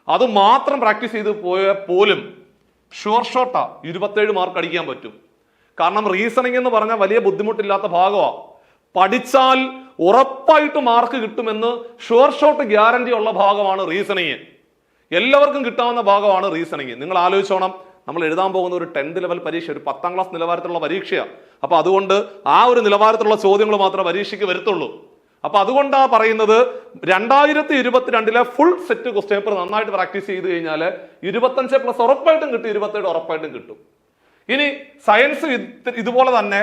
അത് മാത്രം പ്രാക്ടീസ് ചെയ്ത് പോയാൽ പോലും ഷുവർ ഷോട്ടാ 27 മാർക്ക് അടിക്കാൻ പറ്റും. കാരണം റീസണിങ് എന്ന് പറഞ്ഞാൽ വലിയ ബുദ്ധിമുട്ടില്ലാത്ത ഭാഗമാണ്. പഠിച്ചാൽ ഉറപ്പായിട്ട് മാർക്ക് കിട്ടുമെന്ന് ഷുവർ ഷോട്ട് ഗ്യാരണ്ടി ഉള്ള ഭാഗമാണ് റീസണിങ്. എല്ലാവർക്കും കിട്ടാവുന്ന ഭാഗമാണ് റീസണിങ്. നിങ്ങൾ ആലോചിച്ചോണം, നമ്മൾ എഴുതാൻ പോകുന്ന ഒരു 10th ലെവൽ പരീക്ഷ, ഒരു 10ാം ക്ലാസ് നിലവാരത്തിലുള്ള പരീക്ഷയാണ്. അപ്പൊ അതുകൊണ്ട് ആ ഒരു നിലവാരത്തിലുള്ള ചോദ്യങ്ങൾ മാത്രമേ പരീക്ഷയ്ക്ക് വരത്തുള്ളൂ. അപ്പൊ അതുകൊണ്ടാണ് പറയുന്നത് 2022 ഫുൾ സെറ്റ് ക്വസ്റ്റ്യൻ പേപ്പർ നന്നായിട്ട് പ്രാക്ടീസ് ചെയ്ത് കഴിഞ്ഞാൽ 25+ ഉറപ്പായിട്ടും കിട്ടും, 27 ഉറപ്പായിട്ടും കിട്ടും. ഇനി സയൻസ് ഇതുപോലെ തന്നെ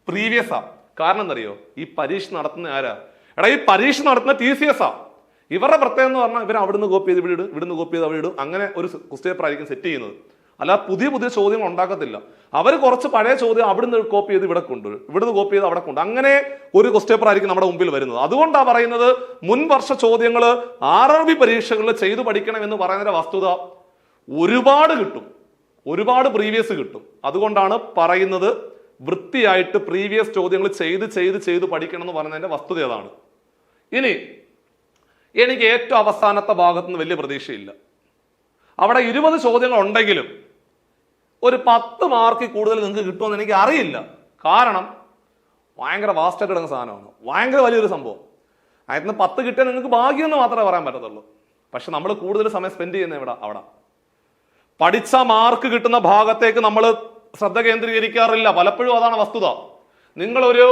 പ്രീവിയസാ. കാരണം എന്തറിയോ, ഈ പരീക്ഷ നടത്തുന്ന ആരാ? എടാ, ഈ പരീക്ഷ നടത്തുന്ന TCS ആ. ഇവരുടെ പ്രത്യേകം എന്ന് പറഞ്ഞാൽ ഇവർ അവിടുന്ന് കോപ്പി ചെയ്ത് ഇവിടെ ഇടും, ഇവിടുന്ന് കോപ്പി ചെയ്ത് അവിടെ ഇടും. അങ്ങനെ ഒരു ക്വസ്റ്റ്യൻ പേപ്പർ ആയിരിക്കും സെറ്റ് ചെയ്യുന്നത്. അല്ലാതെ പുതിയ പുതിയ ചോദ്യങ്ങൾ ഉണ്ടാക്കത്തില്ല. അവർ കുറച്ച് പഴയ ചോദ്യം അവിടുന്ന് കോപ്പി ചെയ്ത് ഇവിടെ കൊണ്ടുവരും, ഇവിടുന്ന് കോപ്പി ചെയ്ത് അവിടെ കൊണ്ടുവരും. അങ്ങനെ ഒരു ക്വസ്റ്റ്യൻ പേപ്പർ ആയിരിക്കും നമ്മുടെ മുമ്പിൽ വരുന്നത്. അതുകൊണ്ടാണ് പറയുന്നത് മുൻ വർഷ ചോദ്യങ്ങൾ RRB പരീക്ഷകളിൽ ചെയ്തു പഠിക്കണം എന്ന് പറയുന്നതിന്റെ വസ്തുത ഒരുപാട് കിട്ടും, ഒരുപാട് പ്രീവിയസ് കിട്ടും. അതുകൊണ്ടാണ് പറയുന്നത് വൃത്തിയായിട്ട് പ്രീവിയസ് ചോദ്യങ്ങൾ ചെയ്ത് പഠിക്കണം എന്ന് പറയുന്നതിന്റെ വസ്തുത അതാണ്. ഇനി എനിക്ക് ഏറ്റവും അവസാനത്തെ ഭാഗത്തുനിന്ന് വലിയ പ്രതീക്ഷയില്ല. അവിടെ 20 ചോദ്യങ്ങൾ ഉണ്ടെങ്കിലും ഒരു 10 മാർക്കിൽ കൂടുതൽ നിങ്ങൾക്ക് കിട്ടുമെന്ന് എനിക്ക് അറിയില്ല. കാരണം ഭയങ്കര വാസ്റ്റായിട്ട് കിടക്കുന്ന സാധനമാണ്, ഭയങ്കര വലിയൊരു സംഭവം. അതിന് 10 കിട്ടിയാൽ നിങ്ങൾക്ക് ഭാഗ്യമെന്ന് മാത്രമേ പറയാൻ പറ്റത്തുള്ളൂ. പക്ഷെ നമ്മൾ കൂടുതൽ സമയം സ്പെൻഡ് ചെയ്യുന്ന അവിടെ പഠിച്ച മാർക്ക് കിട്ടുന്ന ഭാഗത്തേക്ക് നമ്മൾ ശ്രദ്ധ കേന്ദ്രീകരിക്കാറില്ല. പലപ്പോഴും അതാണ് വസ്തുത. നിങ്ങളൊരു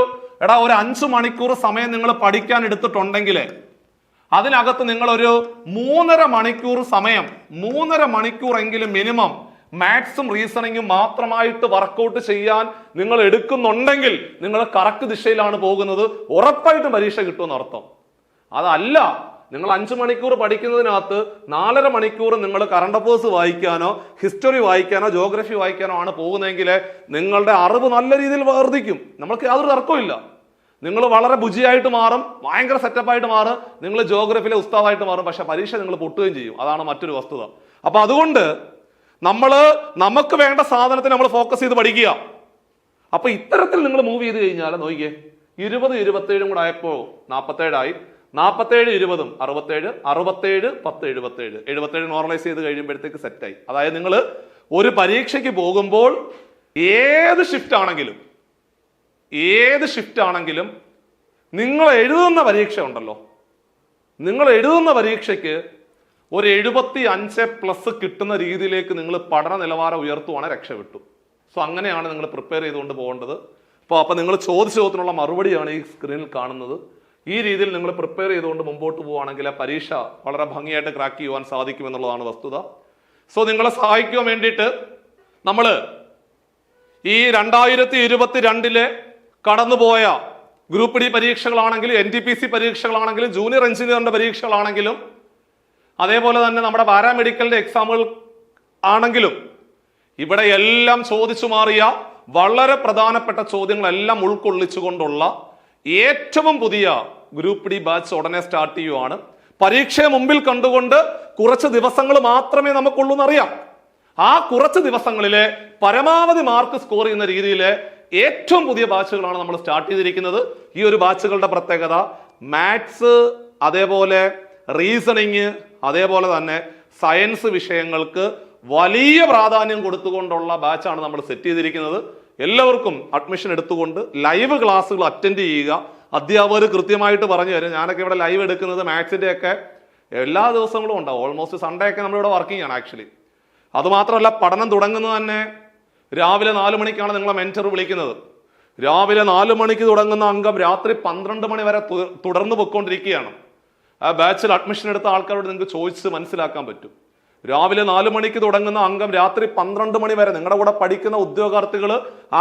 5 മണിക്കൂർ സമയം നിങ്ങൾ പഠിക്കാൻ എടുത്തിട്ടുണ്ടെങ്കിൽ അതിനകത്ത് നിങ്ങളൊരു 3.5 മണിക്കൂർ സമയം, 3.5 മണിക്കൂറെങ്കിലും മിനിമം മാത്സും റീസണിങ്ങും മാത്രമായിട്ട് വർക്കൗട്ട് ചെയ്യാൻ നിങ്ങൾ എടുക്കുന്നുണ്ടെങ്കിൽ നിങ്ങൾ കറക്റ്റ് ദിശയിലാണ് പോകുന്നത്. ഉറപ്പായിട്ടും പരീക്ഷ കിട്ടുമെന്ന് അർത്ഥം. അതല്ല, നിങ്ങൾ 5 മണിക്കൂർ പഠിക്കുന്നതിനകത്ത് 4.5 മണിക്കൂർ നിങ്ങൾ കറണ്ട് അഫയേഴ്സ് വായിക്കാനോ ഹിസ്റ്ററി വായിക്കാനോ ജോഗ്രഫി വായിക്കാനോ ആണ് പോകുന്നതെങ്കിൽ നിങ്ങളുടെ അറിവ് നല്ല രീതിയിൽ വർദ്ധിക്കും. നമ്മൾക്ക് യാതൊരു തർക്കമില്ല. നിങ്ങൾ വളരെ ബുജിയായിട്ട് മാറും, ഭയങ്കര സെറ്റപ്പായിട്ട് മാറും, നിങ്ങൾ ജോഗ്രഫിയിലെ ഉസ്താദായിട്ട് മാറും. പക്ഷെ പരീക്ഷ നിങ്ങൾ പൊട്ടുകയും ചെയ്യും. അതാണ് മറ്റൊരു വസ്തുത. അപ്പൊ അതുകൊണ്ട് നമുക്ക് വേണ്ട സാധനത്തിന് നമ്മൾ ഫോക്കസ് ചെയ്ത് പഠിക്കുക. അപ്പൊ ഇത്തരത്തിൽ നിങ്ങൾ മൂവ് ചെയ്ത് കഴിഞ്ഞാൽ നോക്കിയേ, 20, 27 കൂടെ ആയപ്പോ 47 ആയി. 47, 20, 67, 67, 10, 77. 77 നോർമലൈസ് ചെയ്ത് കഴിയുമ്പോഴത്തേക്ക് സെറ്റായി. അതായത് നിങ്ങൾ ഒരു പരീക്ഷയ്ക്ക് പോകുമ്പോൾ ഏത് ഷിഫ്റ്റ് ആണെങ്കിലും നിങ്ങൾ എഴുതുന്ന പരീക്ഷ ഉണ്ടല്ലോ, നിങ്ങൾ എഴുതുന്ന പരീക്ഷയ്ക്ക് ഒരു 75+ കിട്ടുന്ന രീതിയിലേക്ക് നിങ്ങൾ പഠന നിലവാരം ഉയർത്തുവാണെങ്കിൽ രക്ഷപ്പെട്ടു. സോ അങ്ങനെയാണ് നിങ്ങൾ പ്രിപ്പയർ ചെയ്തുകൊണ്ട് പോകേണ്ടത്. അപ്പൊ നിങ്ങൾ ചോദ്യത്തിനുള്ള മറുപടിയാണ് ഈ സ്ക്രീനിൽ കാണുന്നത്. ഈ രീതിയിൽ നിങ്ങൾ പ്രിപ്പയർ ചെയ്തുകൊണ്ട് മുമ്പോട്ട് പോവുകയാണെങ്കിൽ ആ പരീക്ഷ വളരെ ഭംഗിയായിട്ട് ക്രാക്ക് ചെയ്യുവാൻ സാധിക്കുമെന്നുള്ളതാണ് വസ്തുത. സോ നിങ്ങളെ സഹായിക്കുവാൻ വേണ്ടിയിട്ട് നമ്മൾ ഈ 2022 കടന്നുപോയ ഗ്രൂപ്പ് ഡി പരീക്ഷകളാണെങ്കിലും NTPC പരീക്ഷകളാണെങ്കിലും ജൂനിയർ എഞ്ചിനീയറിന്റെ പരീക്ഷകളാണെങ്കിലും അതേപോലെ തന്നെ നമ്മുടെ പാരാമെഡിക്കലിന്റെ എക്സാമുകൾ ആണെങ്കിലും ഇവിടെ എല്ലാം ചോദിച്ചു മാറിയ വളരെ പ്രധാനപ്പെട്ട ചോദ്യങ്ങളെല്ലാം ഉൾക്കൊള്ളിച്ചുകൊണ്ടുള്ള ഏറ്റവും പുതിയ ഗ്രൂപ്പ് ഡി ബാച്ച് ഉടനെ സ്റ്റാർട്ട് ചെയ്യുവാണ്. പരീക്ഷയെ മുമ്പിൽ കണ്ടുകൊണ്ട് കുറച്ച് ദിവസങ്ങൾ മാത്രമേ നമുക്കുള്ളൂ എന്നറിയാം. ആ കുറച്ച് ദിവസങ്ങളിലെ പരമാവധി മാർക്ക് സ്കോർ ചെയ്യുന്ന രീതിയിലെ ഏറ്റവും പുതിയ ബാച്ചുകളാണ് നമ്മൾ സ്റ്റാർട്ട് ചെയ്തിരിക്കുന്നത്. ഈ ഒരു ബാച്ചുകളുടെ പ്രത്യേകത മാത്സ്, അതേപോലെ റീസണിങ്, അതേപോലെ തന്നെ സയൻസ് വിഷയങ്ങൾക്ക് വലിയ പ്രാധാന്യം കൊടുത്തുകൊണ്ടുള്ള ബാച്ചാണ് നമ്മൾ സെറ്റ് ചെയ്തിരിക്കുന്നത്. എല്ലാവർക്കും അഡ്മിഷൻ എടുത്തുകൊണ്ട് ലൈവ് ക്ലാസ്സുകൾ അറ്റൻഡ് ചെയ്യുക. അധ്യാപകർ കൃത്യമായിട്ട് പറഞ്ഞു തരും. ഞാനൊക്കെ ഇവിടെ ലൈവ് എടുക്കുന്നത് മാത്സിന്റെ ഒക്കെ എല്ലാ ദിവസങ്ങളും ഉണ്ടാവും. ഓൾമോസ്റ്റ് സൺഡേ ഒക്കെ നമ്മളിവിടെ വർക്കിംഗ് ആണ് ആക്ച്വലി. അതുമാത്രമല്ല, പഠനം തുടങ്ങുന്നത് തന്നെ രാവിലെ 4 മണിക്കാണ് നിങ്ങളെ മെന്റർ വിളിക്കുന്നത്. രാവിലെ 4 മണിക്ക് തുടങ്ങുന്ന അംഗം രാത്രി 12 മണി വരെ തുടർന്ന് പൊയ്ക്കൊണ്ടിരിക്കുകയാണ്. ആ ബാച്ചിൽ അഡ്മിഷൻ എടുത്ത ആൾക്കാരോട് നിങ്ങൾക്ക് ചോദിച്ച് മനസ്സിലാക്കാൻ പറ്റും. രാവിലെ 4 മണിക്ക് തുടങ്ങുന്ന അംഗം രാത്രി 12 മണി വരെ നിങ്ങളുടെ കൂടെ പഠിക്കുന്ന ഉദ്യോഗാർത്ഥികൾ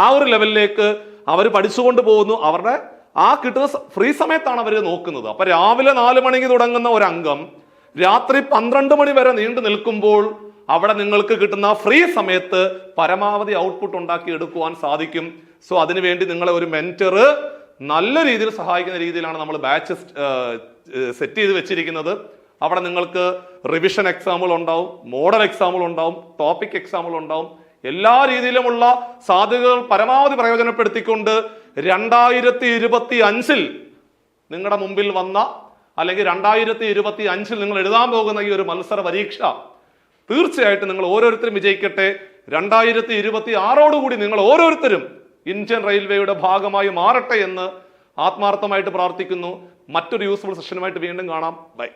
ആ ഒരു ലെവലിലേക്ക് അവർ പഠിച്ചുകൊണ്ട് പോകുന്നു. അവരുടെ ആ കിട്ടുന്ന ഫ്രീ സമയത്താണ് അവർ നോക്കുന്നത്. അപ്പൊ രാവിലെ 4 മണിക്ക് തുടങ്ങുന്ന ഒരു അംഗം രാത്രി 12 മണി വരെ നീണ്ടു നിൽക്കുമ്പോൾ അവിടെ നിങ്ങൾക്ക് കിട്ടുന്ന ഫ്രീ സമയത്ത് പരമാവധി ഔട്ട്പുട്ട് ഉണ്ടാക്കി എടുക്കുവാൻ സാധിക്കും. സോ അതിനുവേണ്ടി നിങ്ങളെ ഒരു മെന്റർ നല്ല രീതിയിൽ സഹായിക്കുന്ന രീതിയിലാണ് നമ്മൾ ബാച്ച് സെറ്റ് ചെയ്ത് വെച്ചിരിക്കുന്നത്. അവിടെ നിങ്ങൾക്ക് റിവിഷൻ എക്സാമുകൾ ഉണ്ടാവും, മോഡൽ എക്സാമുകൾ ഉണ്ടാവും, ടോപ്പിക് എക്സാമുകൾ ഉണ്ടാവും. എല്ലാ രീതിയിലുമുള്ള സാധ്യതകൾ പരമാവധി പ്രയോജനപ്പെടുത്തിക്കൊണ്ട് 2025 നിങ്ങളുടെ മുമ്പിൽ വന്ന അല്ലെങ്കിൽ 2025 നിങ്ങൾ എഴുതാൻ പോകുന്ന ഈ ഒരു മത്സര പരീക്ഷ തീർച്ചയായിട്ടും നിങ്ങൾ ഓരോരുത്തരും വിജയിക്കട്ടെ. 2026 നിങ്ങൾ ഓരോരുത്തരും ഇന്ത്യൻ റെയിൽവേയുടെ ഭാഗമായി മാറട്ടെ എന്ന് ആത്മാർത്ഥമായിട്ട് പ്രാർത്ഥിക്കുന്നു. മറ്റൊരു യൂസ്ഫുൾ സെഷനുമായിട്ട് വീണ്ടും കാണാം. ബൈ.